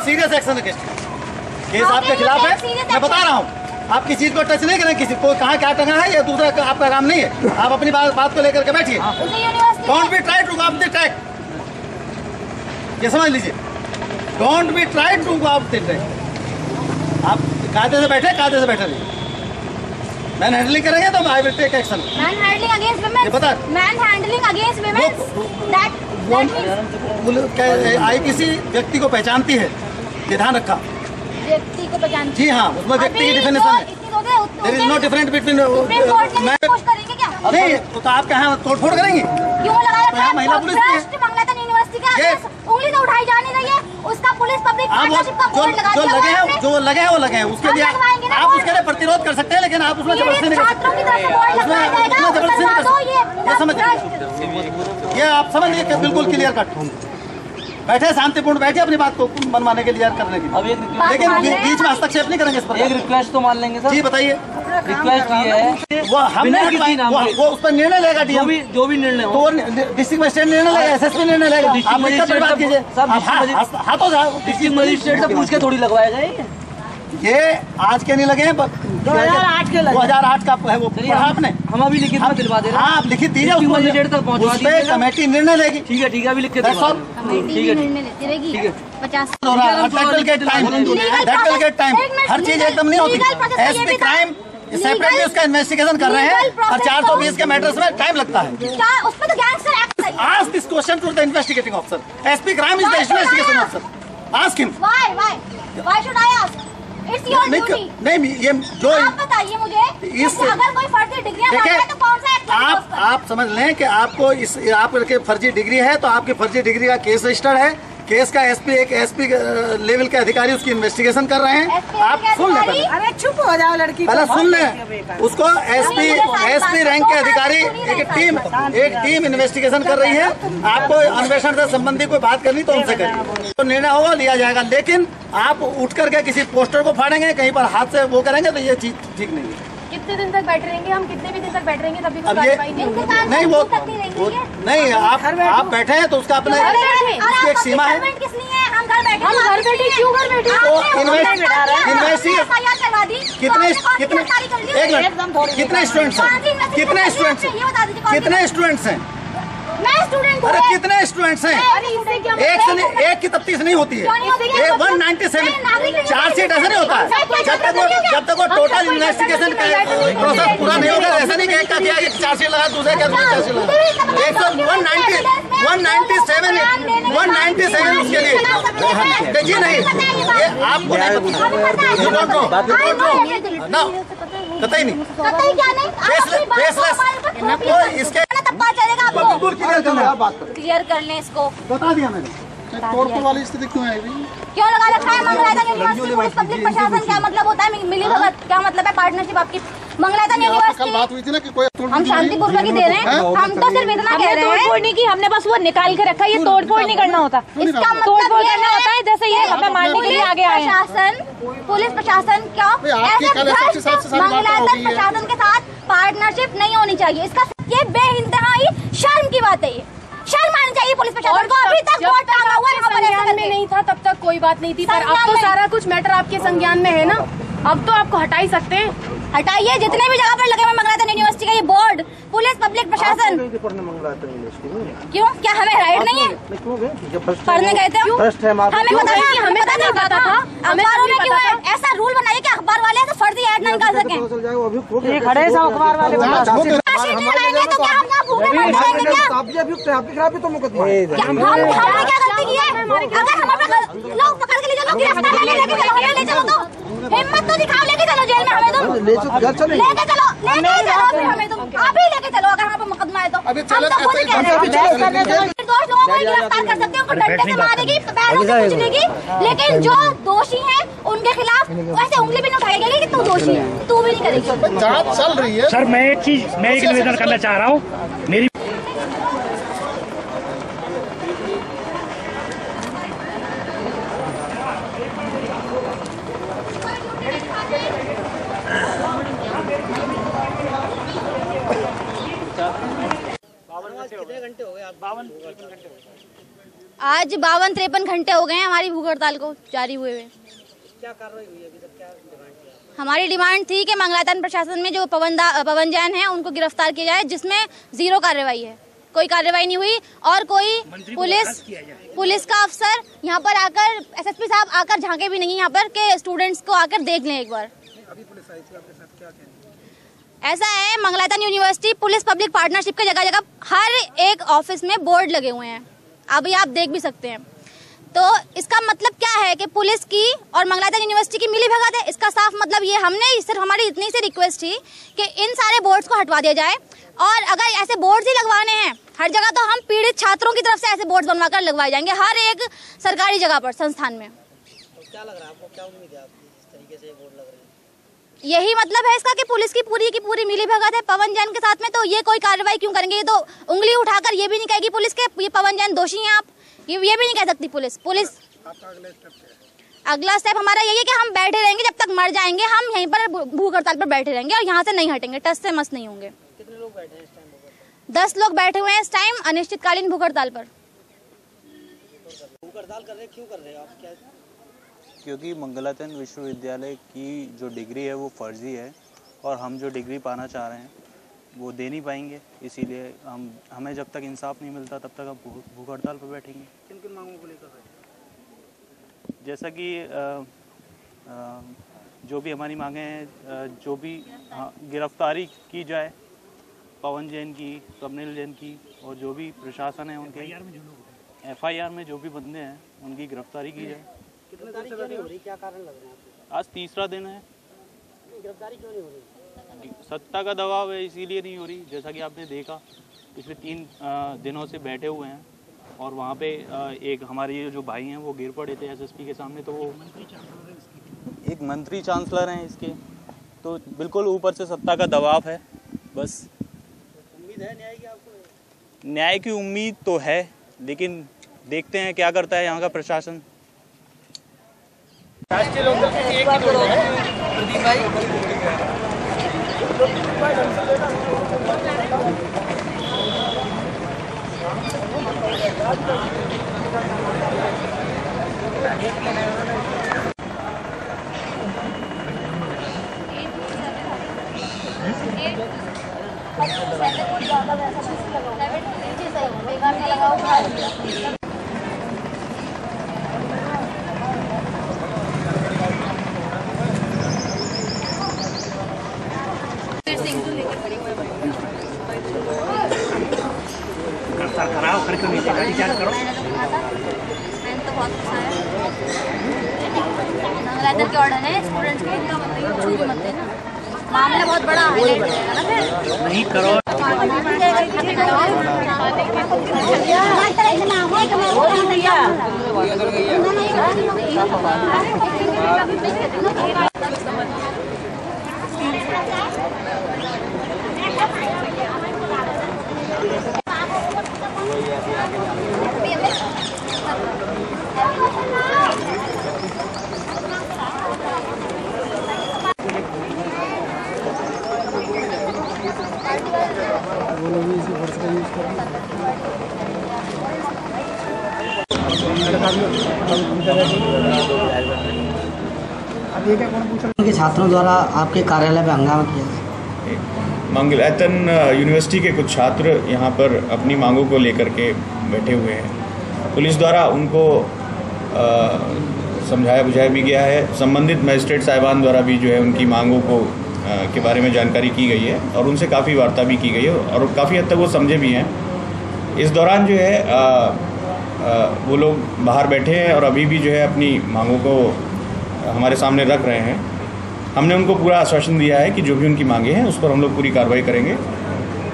Serious action case आपके खिलाफ है। मैं बता रहा हूँ, आप किसी चीज को टच नहीं करें, किसी को कहाँ क्या टंगा है, ये दूसरा आपका काम नहीं है। आप अपनी बात को लेकर के बैठिए। Don't be try to go off the track, ये समझ लीजिए। Don't be try to go off the track. आप कायदे से बैठे रहिए। मैन हैंडलिंग करेंगे तो I will take action. Manhandling against women, बता manhandling against women that I किसी व्यक्ति को पहचानती है, ये ध्यान रखा। व्यक्ति को पहचानती, जी हाँ, उसमें व्यक्ति की डिफिनेशन है। There is no difference between. नहीं तो आप कहाँ तोड़फोड़ करेंगे? क्यों लगाया? महिला पुलिस मंगलातन यूनिवर्सिटी का उंगली तो उठाई जा नहीं रही है, उसका पुलिस पब्लिक पार्टनरशिप का बोर्ड लगा दिया। जो लगे हैं वो लगे हैं, उसके लिए आप उसके लिए प्रतिरोध कर सकते हैं, लेकिन आप उसमें जबरदस्ती नहीं कर सकते। ये आप समझिए कि बिल्कुल क्लियर कट। बैठे शांतिपूर्ण बैठे अपनी बात को मनवाने के लिए करने के लिए, लेकिन बीच में हस्तक्षेप नहीं करेंगे इस पर। एक रिक्वेस्ट तो मान लेंगे सर। जी बताइए। रिक्वेस्ट ये है, वो हमने वो उस पर निर्णय लेगा डीएम, जो भी निर्णय हो, तो डिस्ट्रिक्ट मजिस्ट्रेट निर्णय लेगा, एसएसपी निर्णय लेगा। आप मजिस्ट्रेट बात कीजिए, डिस्ट्रिक्ट मजिस्ट्रेट से पूछ के थोड़ी लगवाएगा ये आज के नहीं लगे हैं, 2008 के लगे। 2008 का है वो पढ़ा आपने। हम अभी लिखित में दिलवा दे रहे हैं। हाँ आप लिखित दीजिए, उस पर कमेटी निर्णय लेगी। ठीक है अभी लिख के ठीक है। 50 टाइम हर चीज एकदम नहीं होती। एसपी क्राइम सेपरेटली उसका इन्वेस्टिगेशन कर रहे हैं और 420 के मैटर्स में टाइम लगता है। Ask this question to the investigating officer. SP crime is the investigation officer. Ask him. Why should I ask? It's your duty. नहीं ये जो आप बताइए मुझे, अगर कोई फर्जी डिग्री है तो कौन सा एक्ट? आप समझ लें कि आपको इस आपके फर्जी डिग्री है तो आपकी फर्जी डिग्री का केस रजिस्टर्ड है। केस का एसपी लेवल के अधिकारी उसकी इन्वेस्टिगेशन कर रहे हैं। आप सुन लें पहले। अरे चुप हो जाओ लड़की, पहले सुन लें उसको। एसपी रैंक के अधिकारी एक टीम इन्वेस्टिगेशन कर रही है। आपको अन्वेषण से संबंधी कोई बात करनी तो उनसे करिए, तो निर्णय होगा लिया जाएगा। लेकिन आप उठ करके किसी पोस्टर को फाड़ेंगे, कहीं पर हाथ से वो करेंगे तो ये चीज ठीक नहीं है। कितने दिन तक बैठ रहेंगे हम? कितने भी दिन तक बैठ रहेंगे तभी अब ये नहीं वो नहीं आप बैठे हैं तो उसका अपना उसकी एक सीमा है। किस लिए है? हम घर बैठे, हम घर बैठे क्यों घर बैठे? कितने स्टूडेंट्स हैं? कितने स्टूडेंट्स हैं? मैं स्टूडेंट हूं। अरे कितने स्टूडेंट्स हैं? एक की तफ्तीश नहीं होती है। 197 चार्जशीट ऐसा नहीं होता है। जब तक वो टोटल इन्वेस्टिगेशन का प्रोसेस पूरा नहीं होगा। ऐसा नहीं कि एक का किया चार्जशीट लगा, दूसरे का चार्जशीट लगा। 197 उसके लिए जी नहीं, ये आपको नहीं पता। कतई नहीं, इसके क्लियर कर लें इसको। बता दिया मैंने। तोड़फोड़ वाली स्थिति क्यों है? क्यों लगा रखा है? मंगलातन यूनिवर्सिटी पुलिस पब्लिक प्रशासन क्या मतलब होता है? मिली भगत क्या मतलब है? पार्टनरशिप आपकी मंगलातन यूनिवर्सिटी। बात हुई थी ना कि कोई हम शांतिपूर्वक ही दे रहे हैं। हम तो सिर्फ इतना कह रहे हैं, तोड़फोड़ नहीं की हमने, बस वो निकाल के रखा। ये तोड़फोड़ नहीं करना होता। इसका मतलब तोड़फोड़ करना होता है जैसे ये हमें मारने के लिए आगे आए हैं। पुलिस प्रशासन क्या मंगलातन प्रशासन के साथ पार्टनरशिप नहीं होनी चाहिए। इसका ये बेइंतहाई शर्म की बात है। ये शर्म आनी चाहिए पुलिस प्रशासन को। अभी तक वोट टांगा हुआ संज्ञान में नहीं था तब तक कोई बात नहीं थी, पर अब तो सारा कुछ मैटर आपके संज्ञान में है ना। अब तो आपको हटा ही सकते हैं। हटाइए जितने भी जगह पर लगे हुए मंगलातन यूनिवर्सिटी का ये बोर्ड, पुलिस पब्लिक प्रशासन। क्यों? क्या हमें राइट नहीं है? पढ़ने गए थे हमें पता नहीं पता था। अखबारों में क्यों है? ऐसा रूल बनाइए कि अखबार वाले तो फर्जी ऐड न निकाल सके। खड़े अखबार वाले तो क्या हम यहाँ भूखे बैठ जाएंगे क्या? हमने क्या गलती की है? अगर हम अपना लोग पकड़ के ले चलो, गिरफ्तार करके लेके चलो, हमें ले चलो तो हिम्मत तो दिखाओ, लेके चलो जेल में हमें। तुम लेके चलो फिर हमें तुम अभी लेके चलो। अगर हमारे मुकदमा है तो हम तो खुद ही कह रहे हैं निर्दोष लोगों को गिरफ्तार कर सकते हैं, उनको डंडे से मारेगी, पैरों से कुचलेगी, लेकिन जो दोषी हैं उनके खिलाफ ऐसे उंगली भी नहीं उठाएगी कि तू दोषी है, तू भी नहीं करेगी। जांच चल रही है। सर मैं एक निवेदन करना चाह रहा हूँ। मेरी आज 52-53 घंटे हो गए हैं हमारी भूख हड़ताल को जारी हुए हुए। क्या कार्रवाई हुई अभी तक? क्या डिमांड थी? हमारी डिमांड थी कि मंगलातन प्रशासन में जो पवन जैन है उनको गिरफ्तार किया जाए, जिसमें 0 कार्रवाई है, कोई कार्रवाई नहीं हुई। और कोई पुलिस का अफसर यहाँ पर आकर, एसएसपी साहब आकर झांके भी नहीं यहाँ पर के स्टूडेंट्स को आकर देख लें एक बार। अभी पुलिस आई थी आपके साथ, क्या कहना? ऐसा है, मंगलातन यूनिवर्सिटी पुलिस पब्लिक पार्टनरशिप के जगह जगह हर एक ऑफिस में बोर्ड लगे हुए हैं, अभी आप देख भी सकते हैं। तो इसका मतलब क्या है कि पुलिस की और मंगलातन यूनिवर्सिटी की मिली भगत है। इसका साफ मतलब ये, हमने सिर्फ हमारी इतनी सी रिक्वेस्ट थी कि इन सारे बोर्ड्स को हटवा दिया जाए, और अगर ऐसे बोर्ड्स ही लगवाने हैं हर जगह तो हम पीड़ित छात्रों की तरफ से ऐसे बोर्ड्स बनवा कर लगवाए जाएंगे हर एक सरकारी जगह पर, संस्थान में। तो क्या लग रहा है आपको, क्या उम्मीद है आपकी इस तरीके से बोर्ड लग रहे हैं? यही मतलब है इसका कि पुलिस की पूरी मिली भगत है पवन जैन के साथ में। तो ये कोई कार्रवाई क्यों करेंगे? ये तो उंगली उठाकर ये भी नहीं कहेगी पुलिस के ये पवन जैन दोषी हैं आप, ये भी नहीं कह सकती पुलिस। अगला स्टेप हमारा यही है कि हम बैठे रहेंगे जब तक मर जाएंगे, हम यहीं पर भूख हड़ताल पर बैठे रहेंगे और यहाँ से नहीं हटेंगे, टस से मस नहीं होंगे। कितने लोग बैठे हैं इस टाइम? 10 लोग बैठे हुए हैं इस टाइम अनिश्चितकालीन भूख हड़ताल पर। भूख हड़ताल कर रहे, क्यों कर रहे हैं आप? क्या? क्योंकि मंगलातन विश्वविद्यालय की जो डिग्री है वो फर्जी है, और हम जो डिग्री पाना चाह रहे हैं वो दे नहीं पाएंगे, इसीलिए हमें जब तक इंसाफ नहीं मिलता तब तक हम भूख हड़ताल पर बैठेंगे। किन किन मांगों को लेकर? जैसा कि जो भी हमारी मांगे हैं, जो भी गिरफ्तारी की जाए पवन जैन की, स्वप्निल जैन की, और जो भी प्रशासन है उनके FIR में जो भी बंदे हैं उनकी गिरफ्तारी की जाए। कितने देर से बैठे हो रही, क्या कारण लग रहे हैं आपको? आज 3रा दिन है। गिरफ्तारी क्यों नहीं हो रही? सत्ता का दबाव है, इसीलिए नहीं हो रही। जैसा कि आपने देखा पिछले 3 दिनों से बैठे हुए हैं, और वहाँ पे एक हमारे जो भाई हैं वो गिर पड़े थे SSP के सामने, तो वो एक मंत्री चांसलर हैं इसके, तो बिल्कुल ऊपर से सत्ता का दबाव है। बस उम्मीद है न्याय की आपको? न्याय की उम्मीद तो है, लेकिन देखते हैं क्या करता है यहाँ का प्रशासन। राष्ट्रीय लोकदल की एक ही जोड़ है प्रदीप भाई। मंगलातन के ऑर्डर है स्टूडेंट्स के, इनका मत देना, मामला बहुत बड़ा हाईलाइट रहेगा ना फिर। नहीं करो के छात्रों द्वारा आपके कार्यालय पर हंगामा किया? मंगलातन यूनिवर्सिटी के कुछ छात्र यहाँ पर अपनी मांगों को लेकर के बैठे हुए हैं। पुलिस द्वारा उनको समझाया बुझाया भी गया है। संबंधित मजिस्ट्रेट साहिबान द्वारा भी जो है उनकी मांगों को के बारे में जानकारी की गई है, और उनसे काफ़ी वार्ता भी की गई है, और काफ़ी हद तक वो समझे भी हैं। इस दौरान जो है वो लोग बाहर बैठे हैं और अभी भी जो है अपनी मांगों को हमारे सामने रख रहे हैं। हमने उनको पूरा आश्वासन दिया है कि जो भी उनकी मांगे हैं उस पर हम लोग पूरी कार्रवाई करेंगे,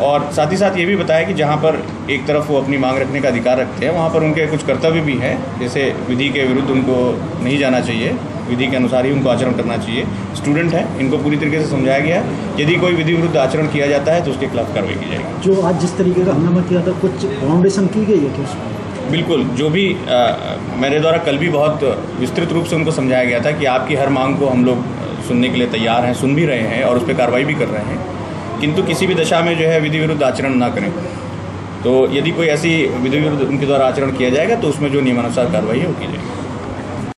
और साथ ही साथ ये भी बताया कि जहाँ पर एक तरफ वो अपनी मांग रखने का अधिकार रखते हैं वहाँ पर उनके कुछ कर्तव्य भी हैं, जैसे विधि के विरुद्ध उनको नहीं जाना चाहिए, विधि के अनुसार ही उनको आचरण करना चाहिए। स्टूडेंट है, इनको पूरी तरीके से समझाया गया है, यदि कोई विधि विरुद्ध आचरण किया जाता है तो उसके खिलाफ कार्रवाई की जाएगी। जो आज जिस तरीके का हंगामा किया था, कुछ फाउंडेशन की गई है क्या? बिल्कुल, जो भी मेरे द्वारा कल भी बहुत विस्तृत रूप से उनको समझाया गया था कि आपकी हर मांग को हम लोग सुनने के लिए तैयार हैं, सुन भी रहे हैं और उस पर कार्रवाई भी कर रहे हैं, किंतु किसी भी दशा में जो है विधि विरुद्ध आचरण ना करें। तो यदि कोई ऐसी विधि विरुद्ध उनके द्वारा आचरण किया जाएगा तो उसमें जो नियमानुसार कार्रवाई है वो की जाएगी।